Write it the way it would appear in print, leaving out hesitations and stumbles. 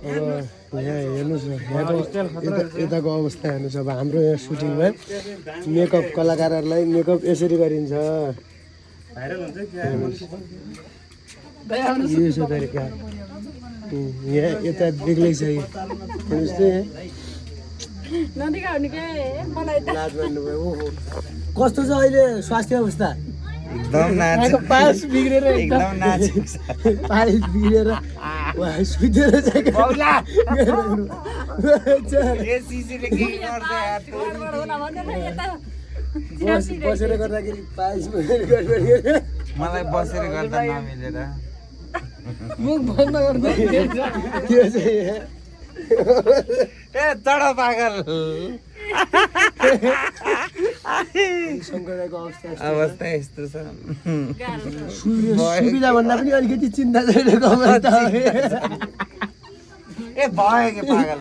अब यहाँ हेर्नुहोस् न यताको अवस्था हेर्नुहोस् अब हाम्रो यहाँ सुटिङमा मेकअप कलाकारहरूलाई मेकअप यसरी गरिन्छ यो छ तरिका यहाँ यता बेग्लै छ हेर्नुहोस् त लाज मान्नुभयो ओहो कस्तो छ अहिले स्वास्थ्य अवस्था एकदम नाजुक पास बिग्रेर एकदम नाजुक पास बिग्रेर सुतेर चाहिँ बसेर गर्दाखेरि पास मलाई बसेर गर्दा नमिलेर मुख बन्द गर्दा त्यो चाहिँ ए चढ पागल शङ्करदाइको अवस्था यस्तो छ सुविधा भन्दा पनि अलिकति चिन्ता छैन ए भयो के पागल